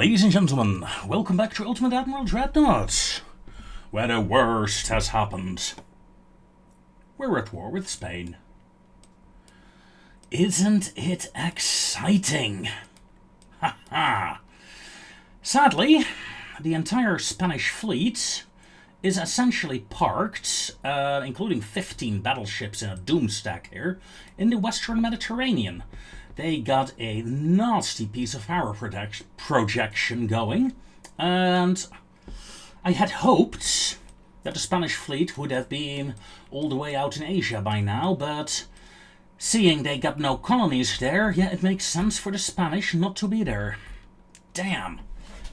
Ladies and gentlemen, welcome back to Ultimate Admiral Dreadnoughts, where the worst has happened. We're at war with Spain. Isn't it exciting? Ha ha! Sadly, the entire Spanish fleet is essentially parked, including 15 battleships in a doomstack here, in the Western Mediterranean. They got a nasty piece of power projection going, and I had hoped that the Spanish fleet would have been all the way out in Asia by now, but seeing they got no colonies there, yeah, it makes sense for the Spanish not to be there. Damn,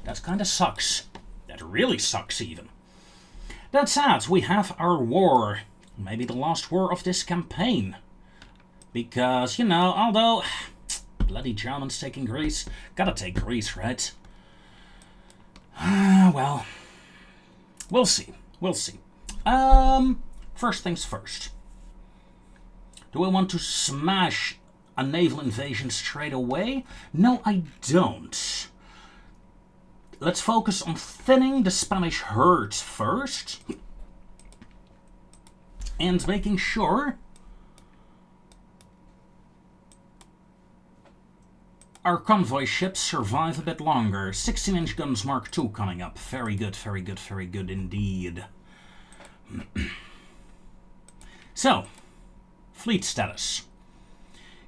that kinda sucks. That really sucks even. That said, we have our war. Maybe the last war of this campaign. Because, you know, although bloody Germans taking Greece, gotta take Greece, right? Well, we'll see. We'll see. First things first. Do I want to smash a naval invasion straight away? No, I don't. Let's focus on thinning the Spanish herd first. And making sure our convoy ships survive a bit longer. 16-inch guns Mark II coming up. Very good, very good, very good indeed. So, fleet status.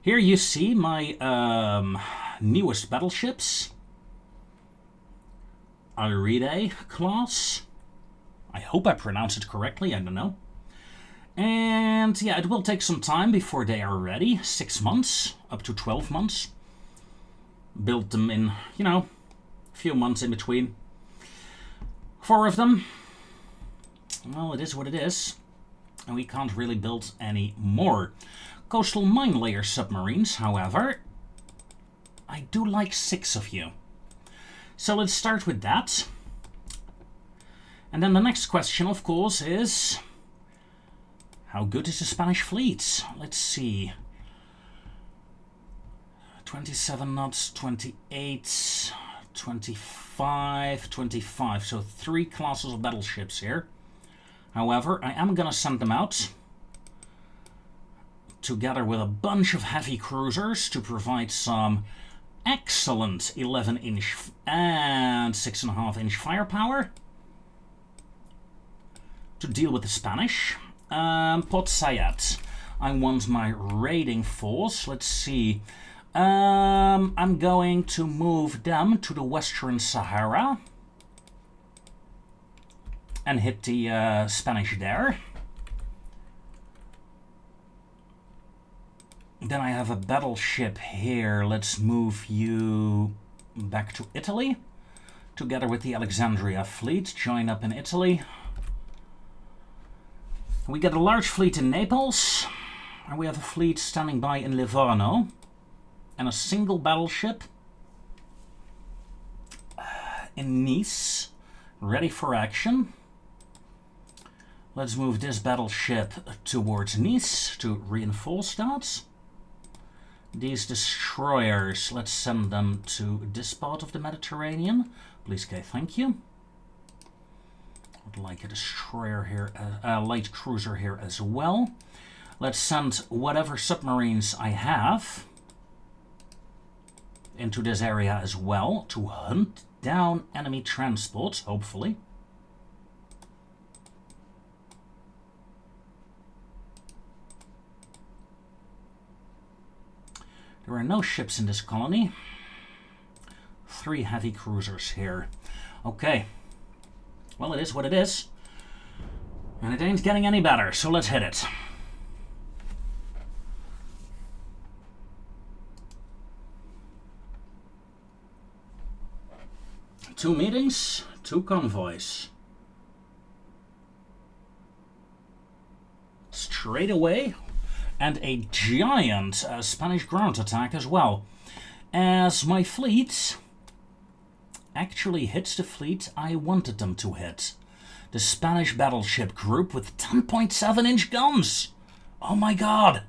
Here you see my newest battleships. Iride class. I hope I pronounce it correctly, I don't know. And yeah, it will take some time before they are ready. 6 months, up to 12 months. Built them in, you know, a few months in between. 4 of them. Well, it is what it is. And we can't really build any more. Coastal mine layer submarines, however, I do like 6 of you. So let's start with that. And then the next question, of course, is how good is the Spanish fleet? Let's see. 27 knots, 28, 25, 25. So 3 classes of battleships here. However, I am going to send them out together with a bunch of heavy cruisers to provide some excellent 11-inch and 6.5-inch firepower to deal with the Spanish. Port Said. I want my raiding force. Let's see. I'm going to move them to the Western Sahara and hit the Spanish there. Then I have a battleship here. Let's move you back to Italy. Together with the Alexandria fleet. Join up in Italy. We get a large fleet in Naples. And we have a fleet standing by in Livorno. And a single battleship in Nice. Ready for action. Let's move this battleship towards Nice to reinforce that. These destroyers, let's send them to this part of the Mediterranean. Please, okay, thank you. Would like a destroyer here, a light cruiser here as well. Let's send whatever submarines I have into this area as well to hunt down enemy transports, hopefully. There are no ships in this colony. 3 heavy cruisers here. Okay. Well, it is what it is. And it ain't getting any better, so let's hit it. Two meetings, 2 convoys. Straight away. And a giant Spanish ground attack as well. As my fleet actually hits the fleet I wanted them to hit. The Spanish battleship group with 10.7-inch guns. Oh my god.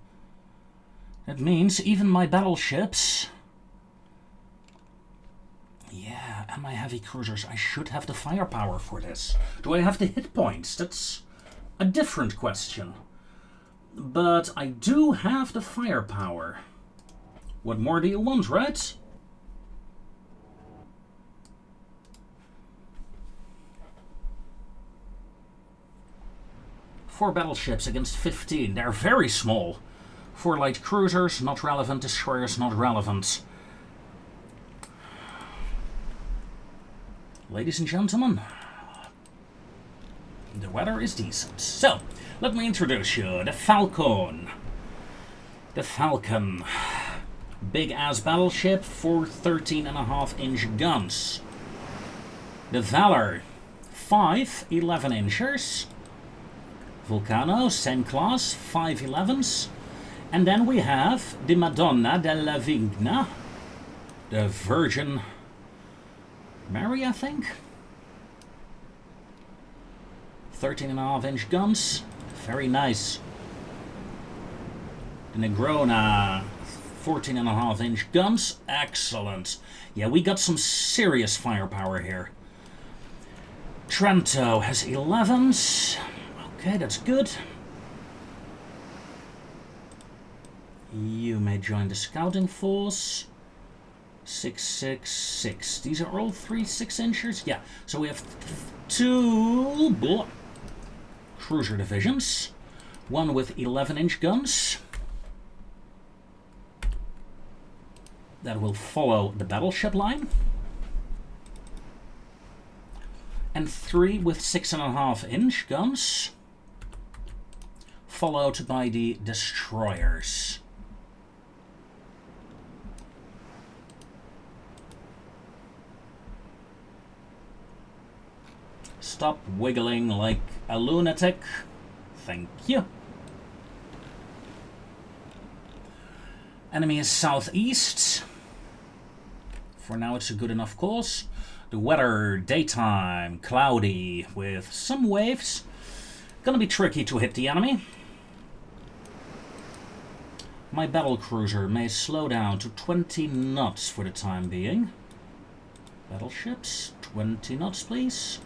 That means even my battleships... Yeah, And my heavy cruisers, I should have the firepower for this. Do I have the hit points? That's a different question. But I do have the firepower. What more do you want, right? Four battleships against 15. They're very small. 4 light cruisers, not relevant. Destroyers, not relevant. Ladies and gentlemen, the weather is decent. So, let me introduce you. The Falcon. The Falcon. Big-ass battleship, 4 13.5-inch guns. The Valor. 5 11-inchers. Vulcano, same class, 5 11s. And then we have the Madonna della Vigna. The Virgin Mary, I think. 13.5-inch guns. Very nice. The Negrona, 14.5-inch guns. Excellent. Yeah, we got some serious firepower here. Trento has 11s. Okay, that's good. You may join the scouting force. 666. These are all 3 6-inchers? Yeah. So we have 2 cruiser divisions. One with 11-inch guns. That will follow the battleship line. And 3 with 6.5-inch guns. Followed by the destroyers. Stop wiggling like a lunatic. Thank you. Enemy is southeast. For now it's a good enough course. The weather, daytime, cloudy, with some waves. Gonna be tricky to hit the enemy. My battle cruiser may slow down to 20 knots for the time being. Battleships, 20 knots please.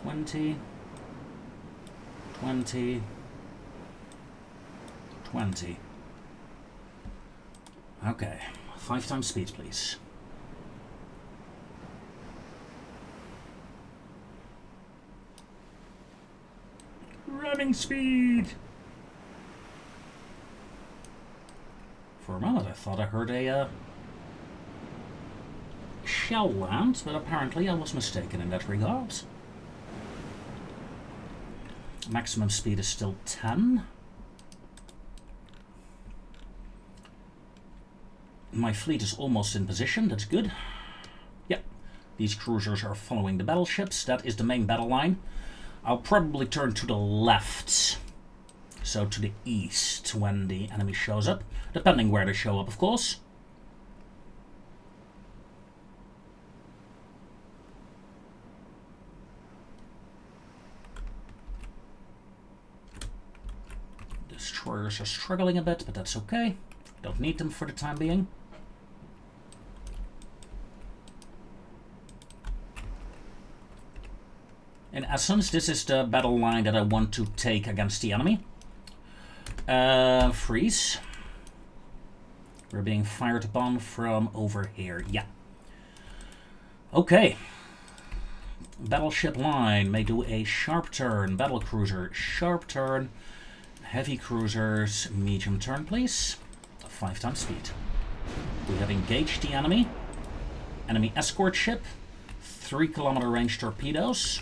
20, 20, 20. Okay, 5 times speed please. Running speed! For a moment I thought I heard a shell land, but apparently I was mistaken in that regard. Maximum speed is still 10. My fleet is almost in position, that's good. Yep, these cruisers are following the battleships. That is the main battle line. I'll probably turn to the left, so to the east when the enemy shows up, depending where they show up, of course. Destroyers are struggling a bit, but that's okay. Don't need them for the time being. In essence, this is the battle line that I want to take against the enemy. Freeze. We're being fired upon from over here. Yeah. Okay. Battleship line may do a sharp turn. Battle cruiser, sharp turn. Heavy cruisers, medium turn, please. 5 times speed. We have engaged the enemy. Enemy escort ship. 3-kilometer range torpedoes.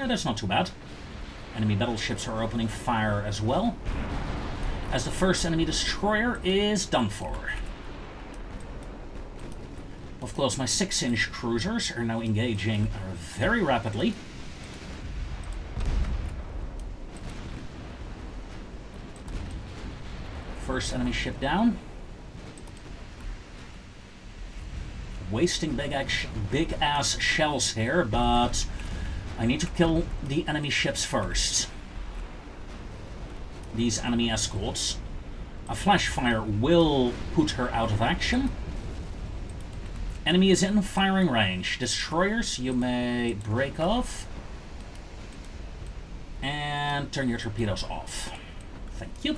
That's not too bad. Enemy battleships are opening fire as well. As the first enemy destroyer is done for. Of course, my 6-inch cruisers are now engaging very rapidly. First enemy ship down. Wasting big ass shells here, but I need to kill the enemy ships first. These enemy escorts. A flash fire will put her out of action. Enemy is in firing range. Destroyers, you may break off. And turn your torpedoes off. Thank you.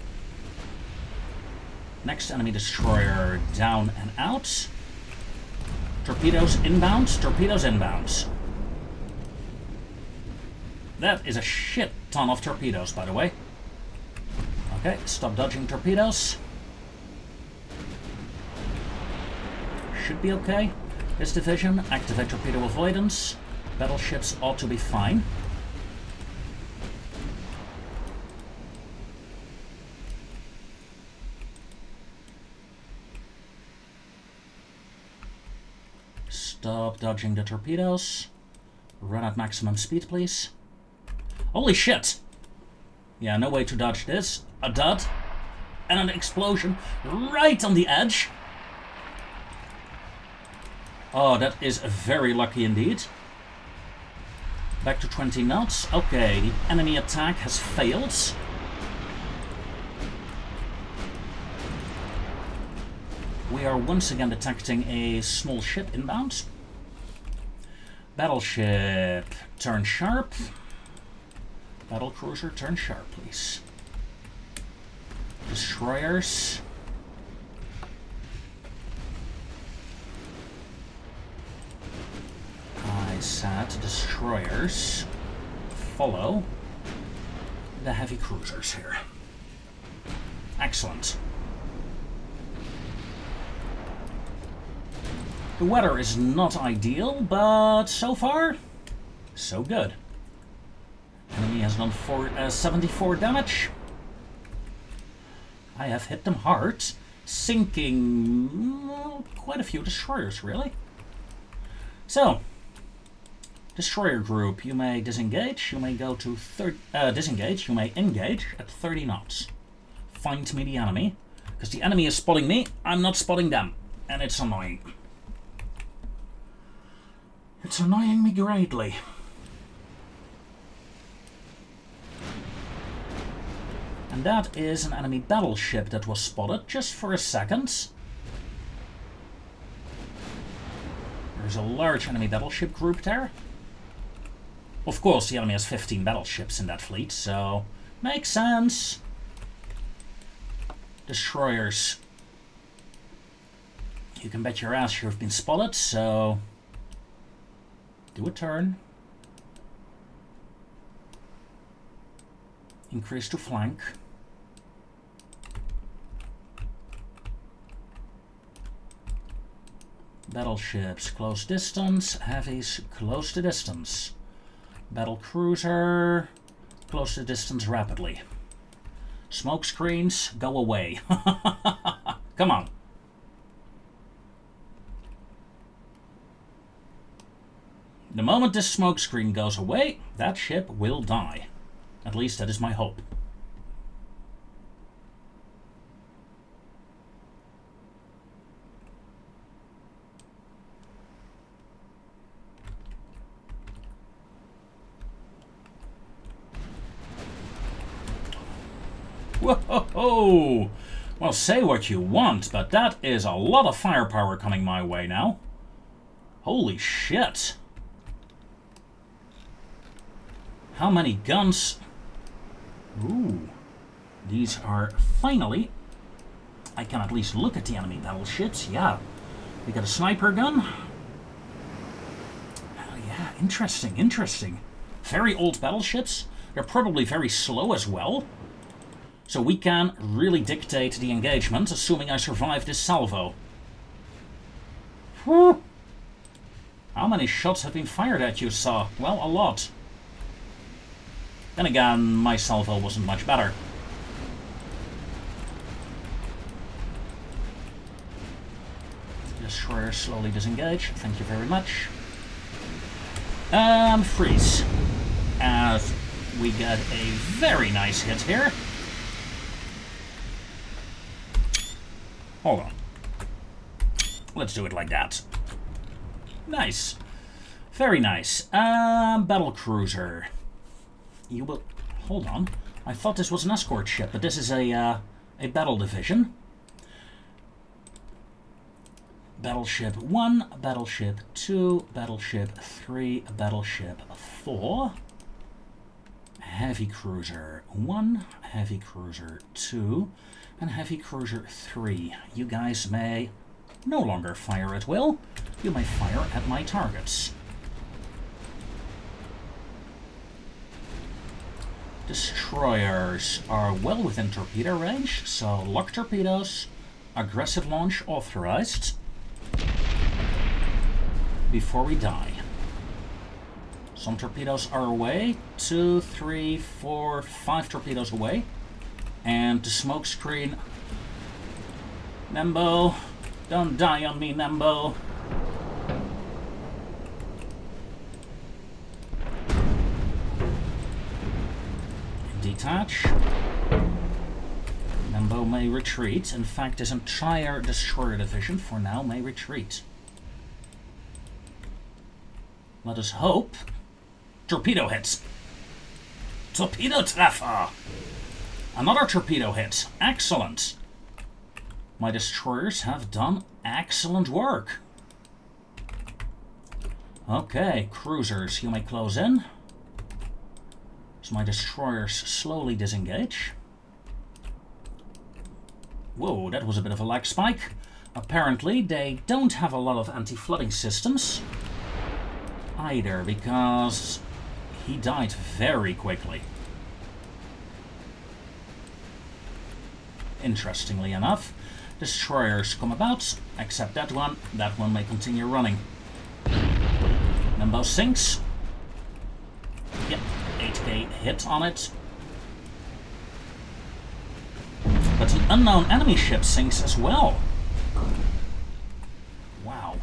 Next enemy destroyer down and out. Torpedoes inbound. Torpedoes inbound. That is a shit ton of torpedoes, by the way. Okay, stop dodging torpedoes. Should be okay. This division, activate torpedo avoidance. Battleships ought to be fine. Stop dodging the torpedoes. Run at maximum speed, please. Holy shit! Yeah, no way to dodge this. A dud. And an explosion right on the edge. Oh, that is very lucky indeed. Back to 20 knots. Okay, the enemy attack has failed. We are once again detecting a small ship inbound. Battleship, turn sharp. Battlecruiser, turn sharp, please. Destroyers. I said destroyers follow the heavy cruisers here. Excellent. The weather is not ideal, but so far, so good. Enemy has done 74 damage. I have hit them hard, sinking quite a few destroyers, really. So, destroyer group, you may disengage. You may go to disengage. You may engage at 30 knots. Find me the enemy, because the enemy is spotting me. I'm not spotting them, and it's annoying. It's annoying me greatly. And that is an enemy battleship that was spotted just for a second. There's a large enemy battleship group there. Of course, the enemy has 15 battleships in that fleet, so makes sense. Destroyers. You can bet your ass you've been spotted, so do a turn. Increase to flank. Battleships, close distance. Heavies, close the distance. Battle cruiser, close the distance rapidly. Smoke screens, go away. Come on. The moment this smoke screen goes away, that ship will die. At least that is my hope. Whoa! Well, say what you want, but that is a lot of firepower coming my way now. Holy shit! How many guns? Ooh. These are finally... I can at least look at the enemy battleships. Yeah. We got a sniper gun. Oh, yeah, interesting, interesting. Very old battleships. They're probably very slow as well. So we can really dictate the engagement, assuming I survive this salvo. Whew. How many shots have been fired at you, sir? Well, a lot. Then again, my salvo wasn't much better. Destroyer slowly disengage. Thank you very much. Freeze. As we get a very nice hit here. Hold on. Let's do it like that. Nice. Very nice. Battle cruiser. You will... Hold on. I thought this was an escort ship, but this is a battle division. Battleship 1, Battleship 2, Battleship 3, Battleship 4. Heavy Cruiser 1, Heavy Cruiser 2, and Heavy Cruiser 3. You guys may no longer fire at will. You may fire at my targets. Destroyers are well within torpedo range, so lock torpedoes, aggressive launch authorized before we die. Some torpedoes are away, 2, 3, 4, 5 torpedoes away, and the smoke screen. Nembo, don't die on me, Nembo. Detach. Nembo may retreat. In fact, this entire destroyer division for now may retreat. Let us hope. Torpedo hits. Torpedo treffer. Another torpedo hit. Excellent. My destroyers have done excellent work. Okay, cruisers, you may close in. So my destroyers slowly disengage. Whoa, that was a bit of a lag spike. Apparently, they don't have a lot of anti-flooding systems either, because he died very quickly. Interestingly enough, destroyers come about, except that one. That one may continue running. Nembo sinks. Yep, 8k hit on it. But the unknown enemy ship sinks as well. Wow,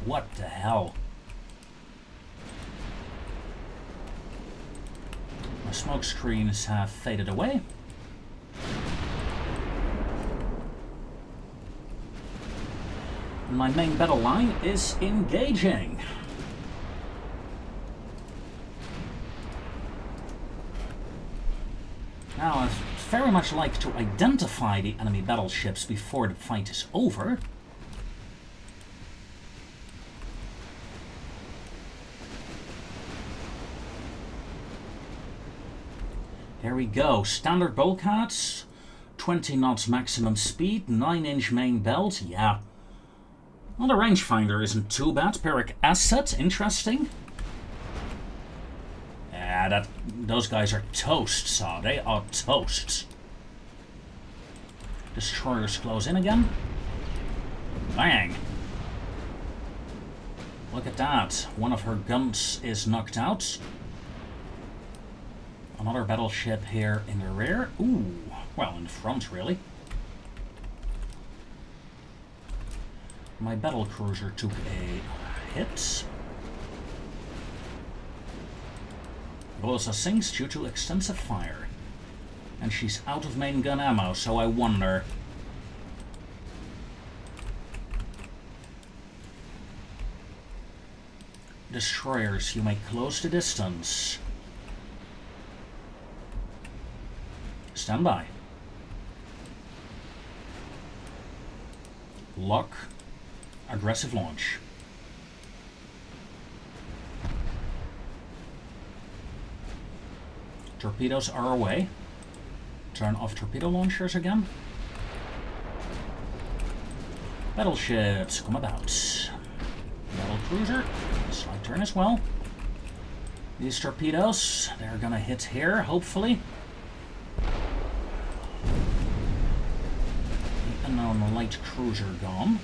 what the hell? My smoke screens have faded away. My main battle line is engaging. Now, I'd very much like to identify the enemy battleships before the fight is over. There we go. Standard bulkheads, 20 knots maximum speed, 9-inch main belt. Yeah. Well, the rangefinder isn't too bad. Pyrrhic asset, interesting. Yeah, those guys are toast, so they are toast. Destroyers close in again. Bang! Look at that. One of her guns is knocked out. Another battleship here in the rear. Ooh, well, in the front, really. My battle cruiser took a hit. Rosa sinks due to extensive fire. And she's out of main gun ammo, so I wonder. Destroyers, you may close the distance. Stand by. Lock. Aggressive launch. Torpedoes are away. Turn off torpedo launchers again. Battleships, come about. Battle cruiser, slight turn as well. These torpedoes, they're gonna hit here, hopefully. The unknown light cruiser gone.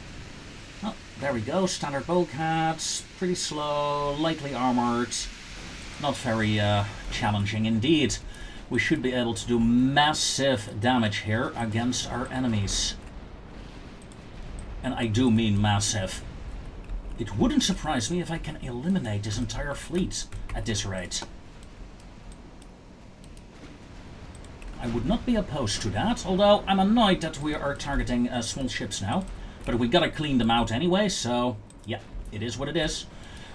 Oh, there we go. Standard bulkheads, pretty slow, lightly armored. Not very challenging indeed. We should be able to do massive damage here against our enemies. And I do mean massive. It wouldn't surprise me if I can eliminate this entire fleet at this rate. I would not be opposed to that, although I'm annoyed that we are targeting small ships now. But we gotta clean them out anyway, so yeah, it is what it is.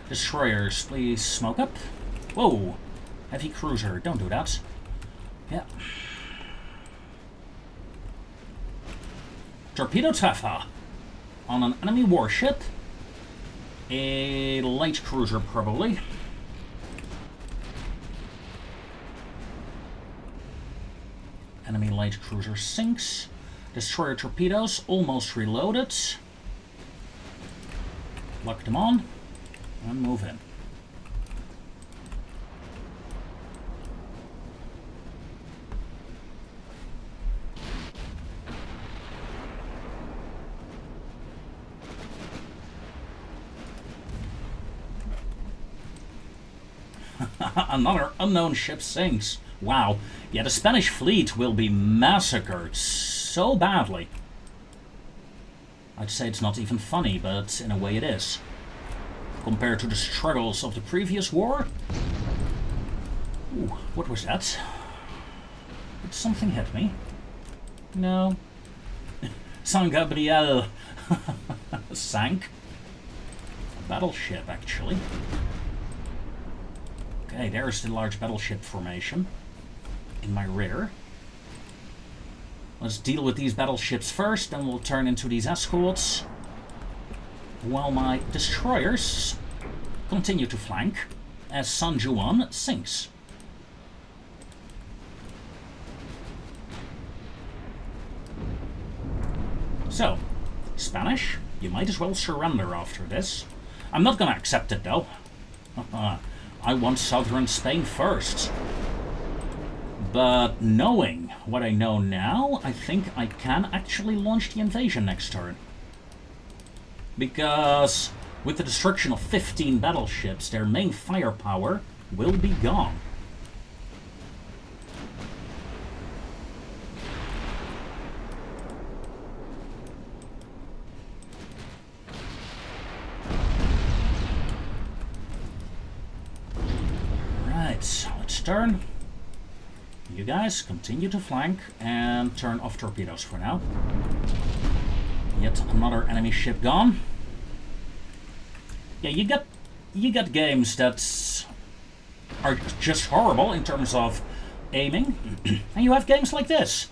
Destroyers, please smoke up. Whoa, heavy cruiser, don't do that. Yeah. Torpedo Taffa. on an enemy warship. A light cruiser, probably. Enemy light cruiser sinks. Destroyer torpedoes almost reloaded. Lock them on and move in. Another unknown ship sinks. Wow. Yeah, the Spanish fleet will be massacred so badly. I'd say it's not even funny, but in a way it is. Compared to the struggles of the previous war. Ooh, what was that? Did something hit me? No. San Gabriel sank. A battleship, actually. Okay, there's the large battleship formation in my rear. Let's deal with these battleships first, then we'll turn into these escorts. While my destroyers continue to flank as San Juan sinks. So, Spanish, you might as well surrender after this. I'm not gonna accept it though. I want southern Spain first. But knowing what I know now, I think I can actually launch the invasion next turn. Because with the destruction of 15 battleships, their main firepower will be gone. Right, let's turn. You guys continue to flank and turn off torpedoes for now. Yet another enemy ship gone. Yeah, you got games that are just horrible in terms of aiming, and you have games like this.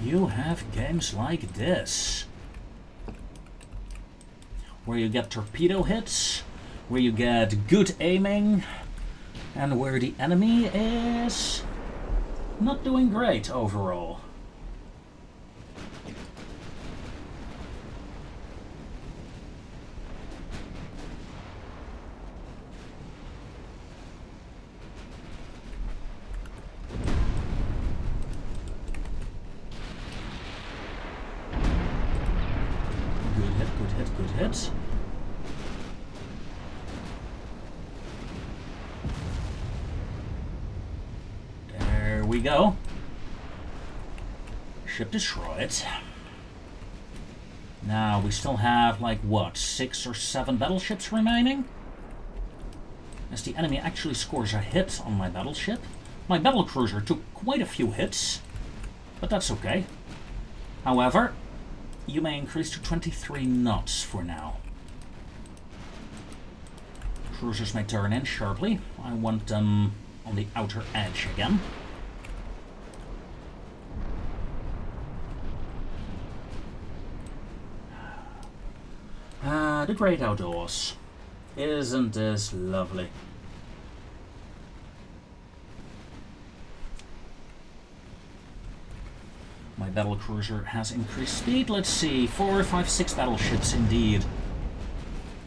You have games like this, where you get torpedo hits, where you get good aiming, and where the enemy is not doing great overall. Good hit, good hit, good hit. We go. Ship destroyed. Now we still have like what, 6 or 7 battleships remaining? As the enemy actually scores a hit on my battleship. My battlecruiser took quite a few hits, but that's okay. However, you may increase to 23 knots for now. Cruisers may turn in sharply. I want them on the outer edge again. The great outdoors. Isn't this lovely? My battlecruiser has increased speed. Let's see, 4, 5, 6 battleships indeed.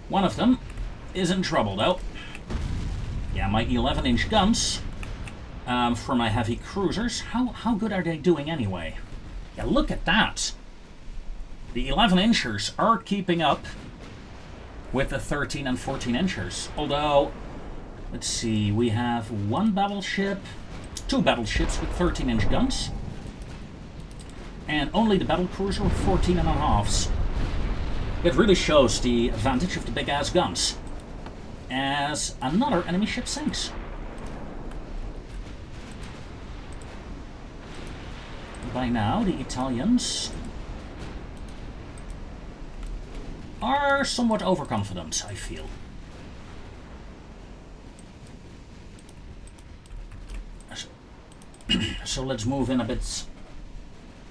One of them is in trouble though. Yeah, my 11-inch guns for my heavy cruisers. How good are they doing anyway? Yeah, look at that. The 11-inchers are keeping up with the 13 and 14-inchers. Although, let's see, we have 1 battleship, 2 battleships with 13-inch guns, and only the battlecruiser with 14.5s. It really shows the advantage of the big-ass guns. As another enemy ship sinks. By now, the Italians are somewhat overconfident, I feel. so let's move in a bit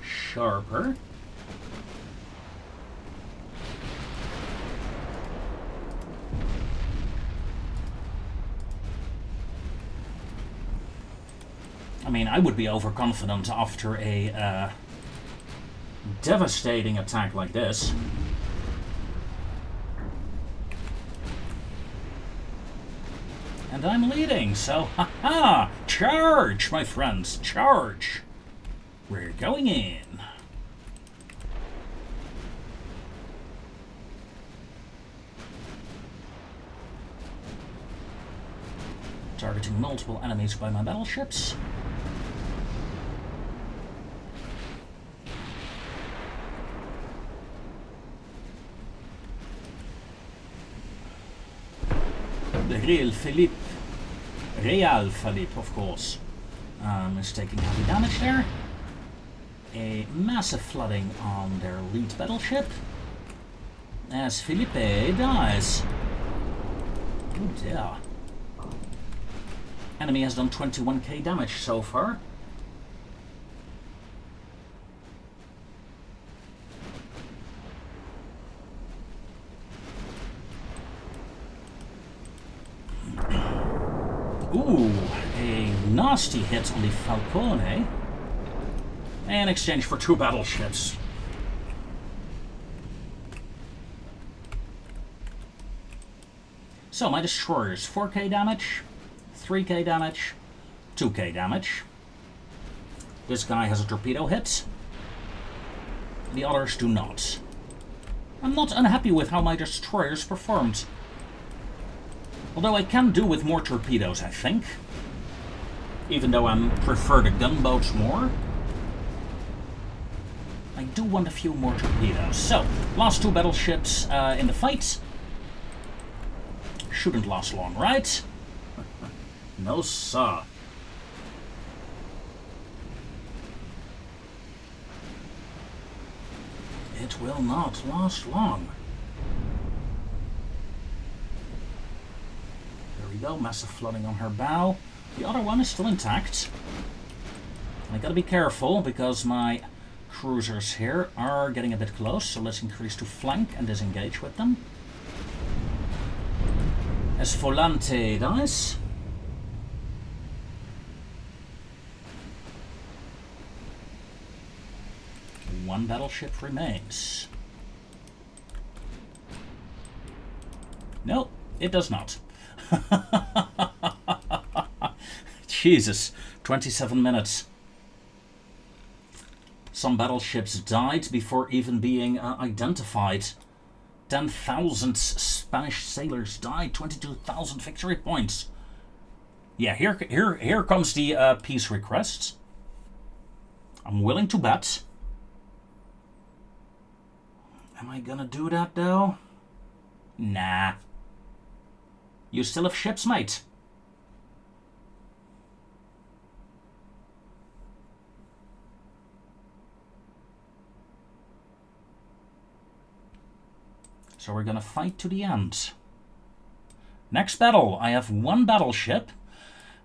sharper. I mean, I would be overconfident after a devastating attack like this. And I'm leading, so haha! Charge, my friends, charge! We're going in. Targeting multiple enemies by my battleships. The real Philippe, of course, is taking heavy damage there. A massive flooding on their lead battleship as Philippe dies. Oh dear. Enemy has done 21k damage so far. Ooh, a nasty hit on the Falcone. In exchange for 2 battleships. So my destroyers, 4k damage, 3k damage, 2k damage. This guy has a torpedo hit. The others do not. I'm not unhappy with how my destroyers performed. Although I can do with more torpedoes, I think. Even though I prefer the gunboats more. I do want a few more torpedoes. So, last 2 battleships in the fight. Shouldn't last long, right? No, sir. It will not last long. There we go, massive flooding on her bow. The other one is still intact. I gotta be careful because my cruisers here are getting a bit close, so let's increase to flank and disengage with them. As Volante dies. One battleship remains. No, it does not. Jesus, 27 minutes. Some battleships died before even being identified. 10,000 Spanish sailors died, 22,000 victory points. Yeah, here comes the peace request. I'm willing to bet. Am I gonna do that though? Nah. You still have ships, mate. So we're gonna fight to the end. Next battle, I have 1 battleship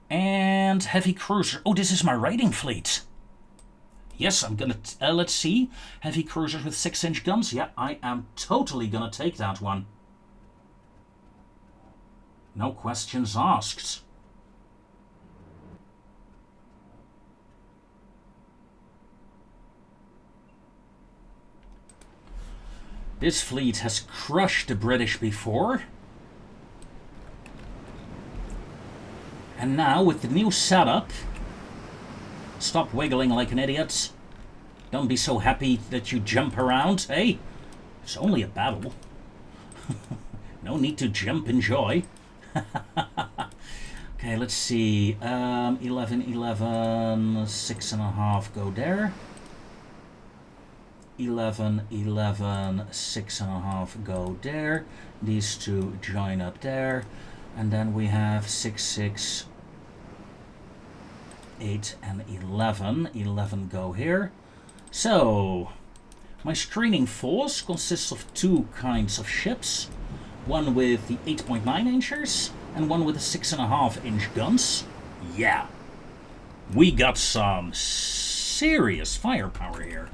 and heavy cruiser. Oh, this is my raiding fleet. Yes, I'm gonna, let's see. Heavy cruisers with 6-inch guns. Yeah, I am totally gonna take that one. No questions asked. This fleet has crushed the British before. And now, with the new setup... Stop wiggling like an idiot. Don't be so happy that you jump around, eh? It's only a battle. No need to jump in joy. Okay, let's see. 11, 11, 6.5 go there. 11, 11, 6.5 go there. These 2 join up there. And then we have 6, 6, 8, and 11. 11 go here. So, my screening force consists of 2 kinds of ships. One with the 8.9 inchers and one with the 6.5 inch guns. Yeah. We got some serious firepower here.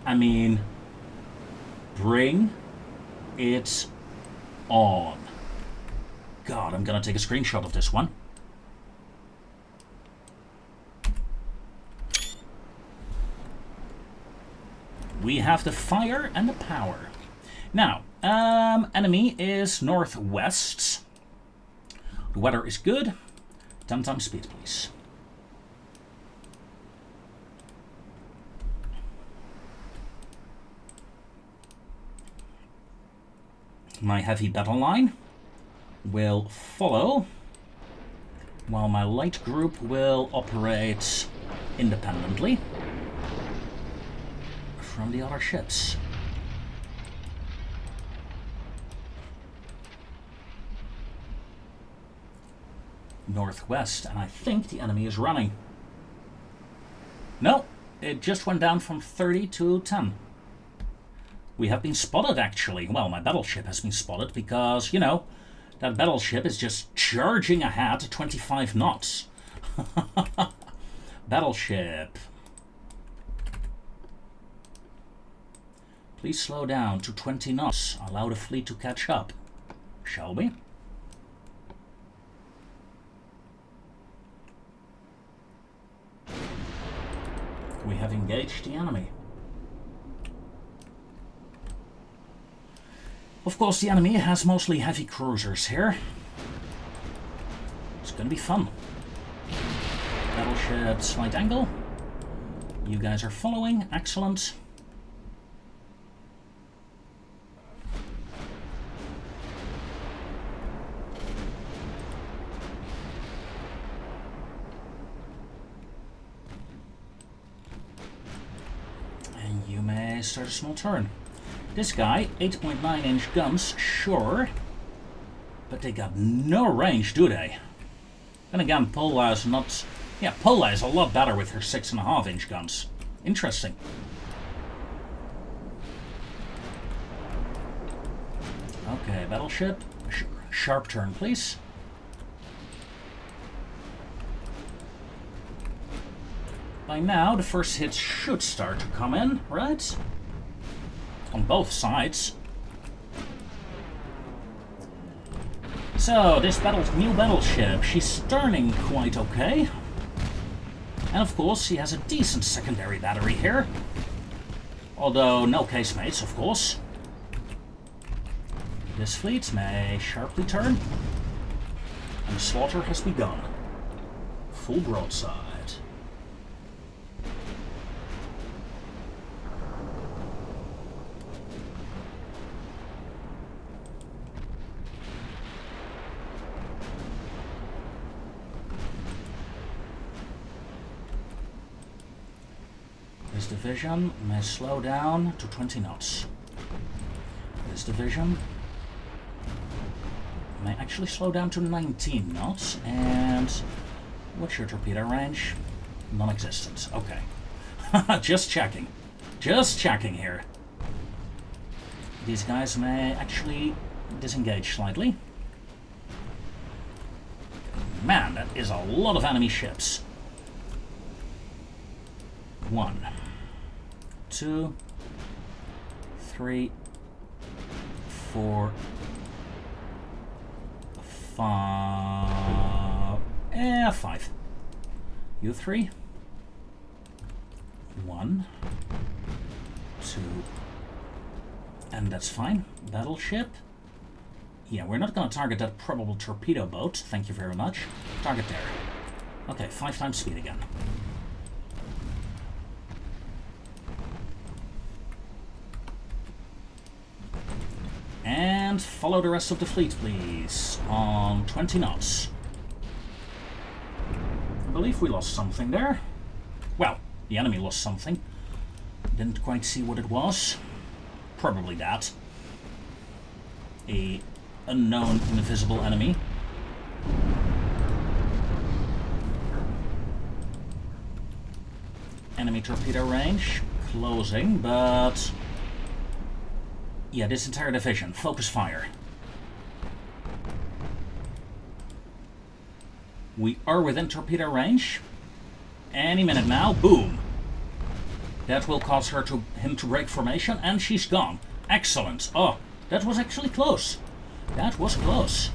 I mean, bring it on. God, I'm gonna take a screenshot of this one. We have the fire and the power. Now, enemy is northwest. The weather is good. 10 times speed, please. My heavy battle line will follow, while my light group will operate independently from the other ships. Northwest, and I think the enemy is running. No, it just went down from 30 to 10. We have been spotted, actually. Well, my battleship has been spotted because, you know, that battleship is just charging ahead at 25 knots. Battleship. Please slow down to 20 knots. Allow the fleet to catch up. Shall we? We have engaged the enemy. Of course, the enemy has mostly heavy cruisers here. It's gonna be fun. Battleship slight angle. You guys are following. Excellent. And you may start a small turn. This guy, 8.9-inch guns, sure. But they got no range, do they? Then again, Pola is not... Yeah, Pola is a lot better with her 6.5-inch guns. Interesting. Okay, battleship. Sharp turn, please. By now, the first hits should start to come in, right? On both sides. So, this new battleship, she's turning quite okay. And of course, she has a decent secondary battery here. Although, no casemates, of course. This fleet may sharply turn. And the slaughter has begun. Full broadside. This division may slow down to 20 knots. This division may actually slow down to 19 knots. And what's your torpedo range? Non-existent. Okay. Just checking. Just checking here. These guys may actually disengage slightly. Man, that is a lot of enemy ships. 1, 2, 3, 4, 5. 5. You 3. 1, 2, and that's fine. Battleship. Yeah, we're not going to target that probable torpedo boat. Thank you very much. Target there. Okay, 5 times speed again. And follow the rest of the fleet, please, on 20 knots. I believe we lost something there. Well, the enemy lost something. Didn't quite see what it was. Probably that. A unknown invisible enemy. Enemy torpedo range closing, but yeah, this entire division, focus fire. We are within torpedo range. Any minute now. Boom. That will cause him to break formation, and she's gone. Excellent. Oh, that was actually close. That was close.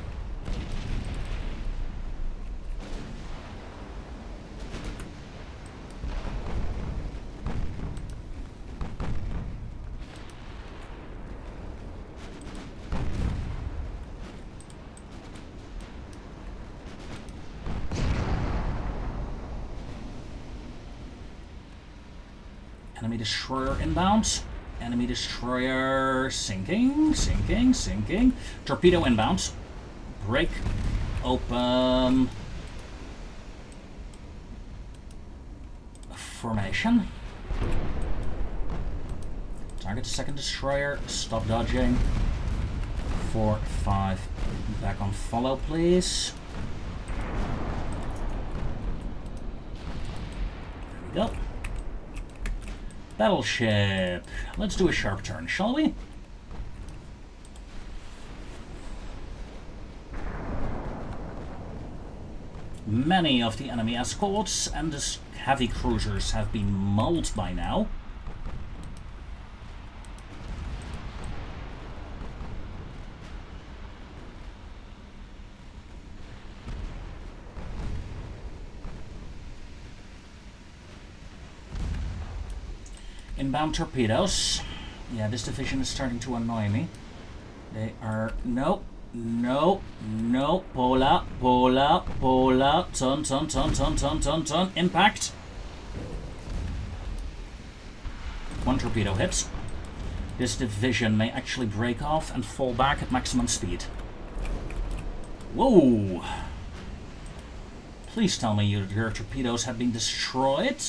Enemy destroyer inbound. Enemy destroyer sinking, sinking, sinking. Torpedo inbound. Break open. Formation. Target the second destroyer. Stop dodging. 4, 5. Back on follow, please. There we go. Battleship. Let's do a sharp turn, shall we? Many of the enemy escorts and the heavy cruisers have been mauled by now. Inbound torpedoes. Yeah, this division is starting to annoy me. They are... No, no, no. Pola, pola, pola. Ton, ton, ton, ton, ton, ton, ton. Impact. One torpedo hit. This division may actually break off and fall back at maximum speed. Whoa! Please tell me your torpedoes have been destroyed.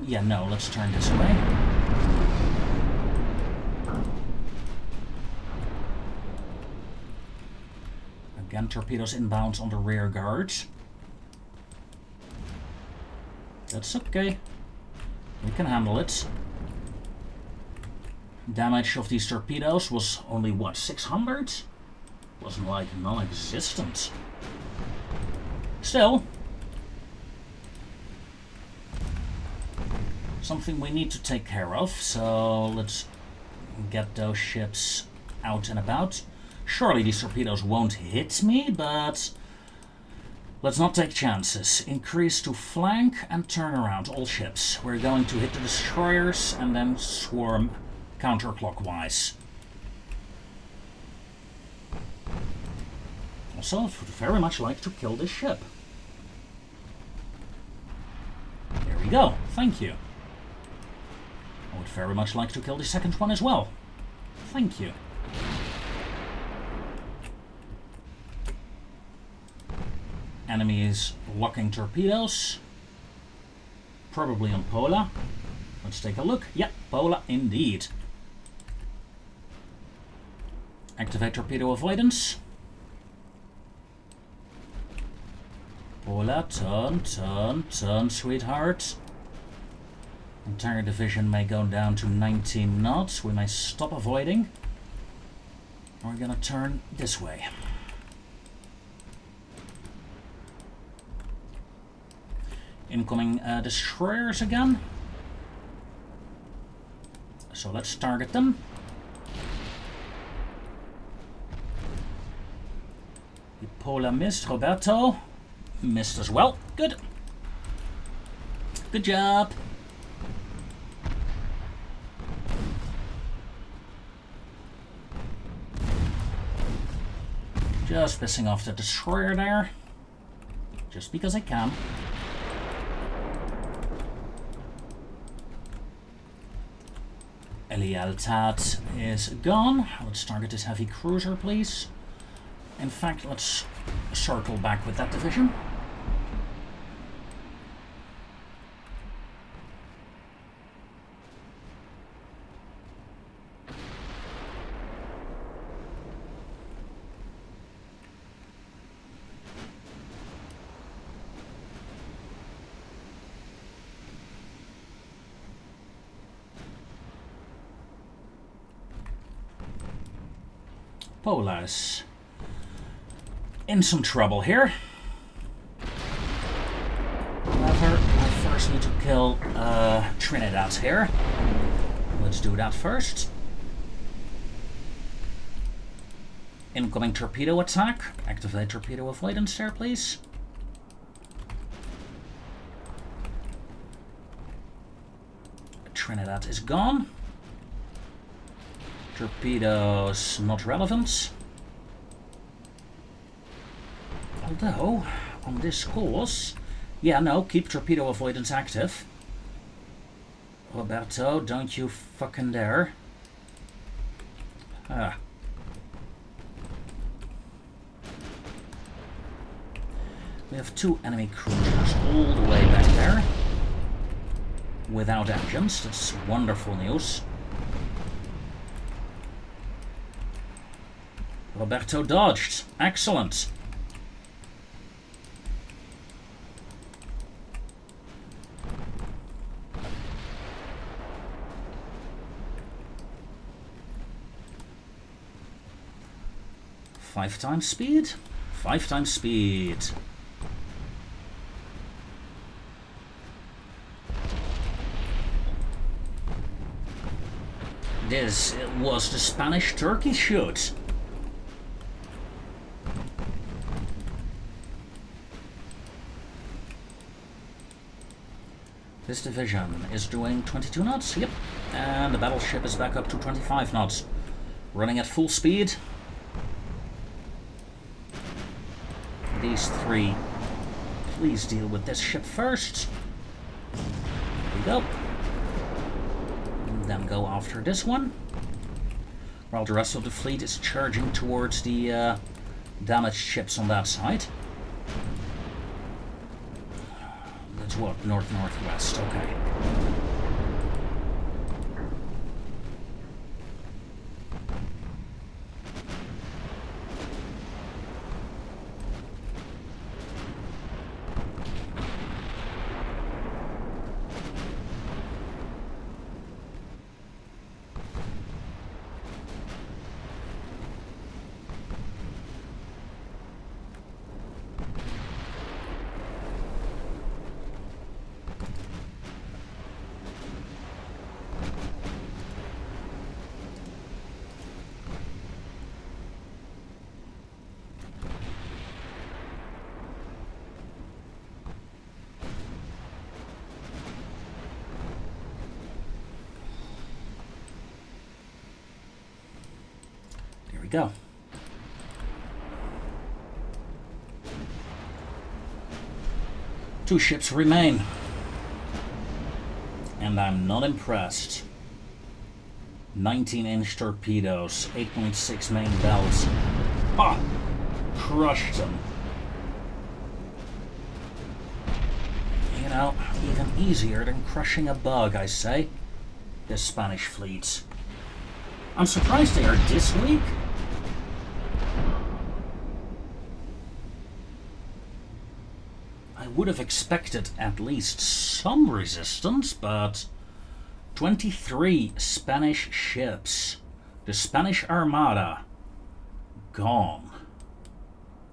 Yeah, no, let's turn this way. Again, torpedoes inbound on the rear guard. That's okay. We can handle it. Damage of these torpedoes was only, what, 600? Wasn't like non-existent. Still, something we need to take care of, so let's get those ships out and about. Surely these torpedoes won't hit me, but let's not take chances. Increase to flank and turn around all ships. We're going to hit the destroyers and then swarm counterclockwise. Also, I would very much like to kill this ship. There we go. Thank you. I would very much like to kill the second one as well. Thank you. Enemy is locking torpedoes. Probably on Pola. Let's take a look. Yep, Pola indeed. Activate torpedo avoidance. Pola, turn, turn, turn, sweetheart. Entire division may go down to 19 knots. We may stop avoiding. We're gonna turn this way. Incoming destroyers again. So let's target them. Pola missed. Roberto missed as well. Good. Good job. Just pissing off the destroyer there. Just because I can. Elialtat is gone. Let's target this heavy cruiser, please. In fact, let's circle back with that division. Polas in some trouble here. However, I first need to kill Trinidad here. Let's do that first. Incoming torpedo attack. Activate torpedo avoidance there, please. Trinidad is gone. Torpedoes not relevant. Although, on this course... Yeah, no, keep torpedo avoidance active. Roberto, don't you fucking dare. Ah. We have 2 enemy cruisers all the way back there. Without engines. That's wonderful news. Roberto dodged. Excellent. Five times speed? 5 times speed. This was the Spanish-Turkey shoot. This division is doing 22 knots, yep. And the battleship is back up to 25 knots. Running at full speed. These 3, please deal with this ship first. There we go. And then go after this one. While the rest of the fleet is charging towards the damaged ships on that side. That's what? North-northwest, okay. Go. Two ships remain. And I'm not impressed. 19-inch torpedoes, 8.6 main belts. Ah! Crushed them. You know, even easier than crushing a bug, I say. The Spanish fleets. I'm surprised they are this weak. I would have expected at least some resistance, but 23 Spanish ships. The Spanish Armada. Gone.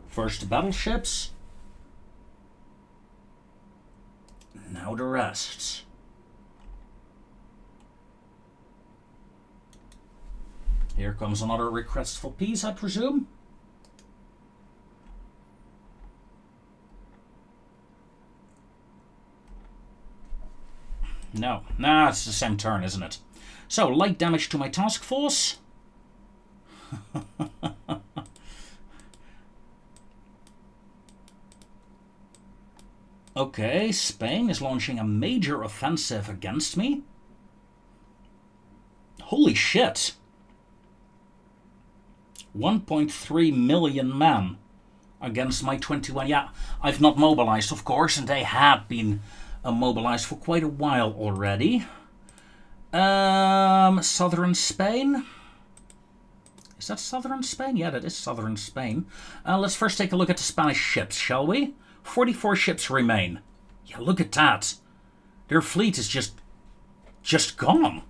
First the battleships. Now the rest. Here comes another request for peace, I presume. No. Nah, it's the same turn, isn't it? So, light damage to my task force. Okay, Spain is launching a major offensive against me. Holy shit. 1.3 million men against my 21. Yeah, I've not mobilized, of course, and they had been mobilized for quite a while already. Southern Spain. Is that southern Spain? Yeah, that is southern Spain. Let's first take a look at the Spanish ships, shall we? 44 ships remain. Yeah, look at that. Their fleet is just gone.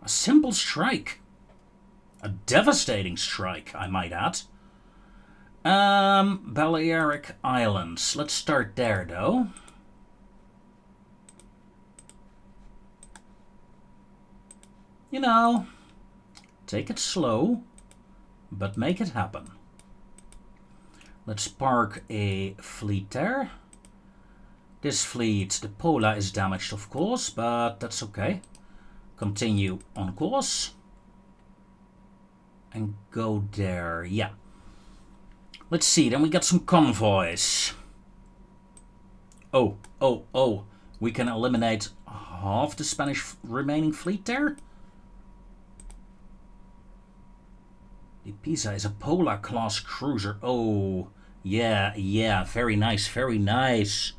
A simple strike. A devastating strike, I might add. Balearic Islands. Let's start there, though. You know, take it slow, but make it happen. Let's park a fleet there. This fleet, the Pola, is damaged, of course, but that's okay. Continue on course. And go there, yeah. Let's see, then we got some convoys. Oh. We can eliminate half the Spanish remaining fleet there? The Pisa is a Pola-class cruiser. Oh, yeah, very nice, very nice.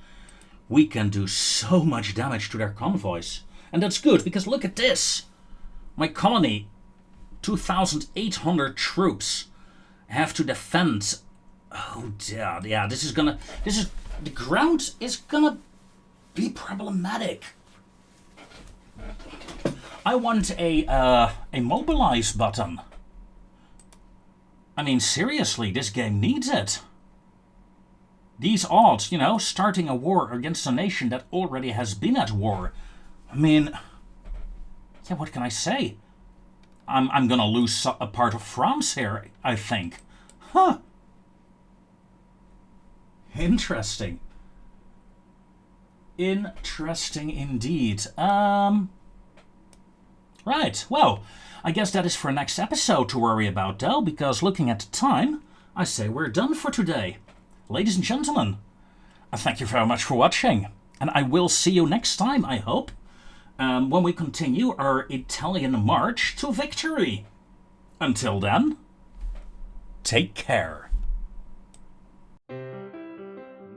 We can do so much damage to their convoys. And that's good, because look at this. My colony, 2,800 troops, have to defend. Oh, yeah, the ground is gonna be problematic. I want a mobilize button. I mean, seriously, this game needs it. These odds, you know, starting a war against a nation that already has been at war. I mean, yeah, what can I say? I'm gonna lose a part of France here, I think. Huh. Interesting. Interesting indeed. Right, well, I guess that is for next episode to worry about, though, because looking at the time, I say we're done for today. Ladies and gentlemen, I thank you very much for watching, and I will see you next time, I hope, when we continue our Italian march to victory. Until then, take care.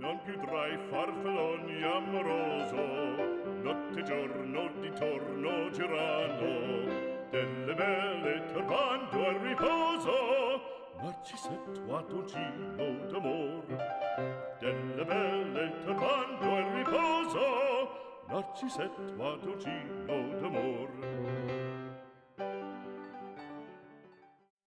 Non più tra i farfalloni amoroso, notte e giorno di torno girano, delle belle turbando al riposo, Narcisetto Adolgino d'amor. Delle belle turbando al riposo, Narcisetto Adolgino d'amor.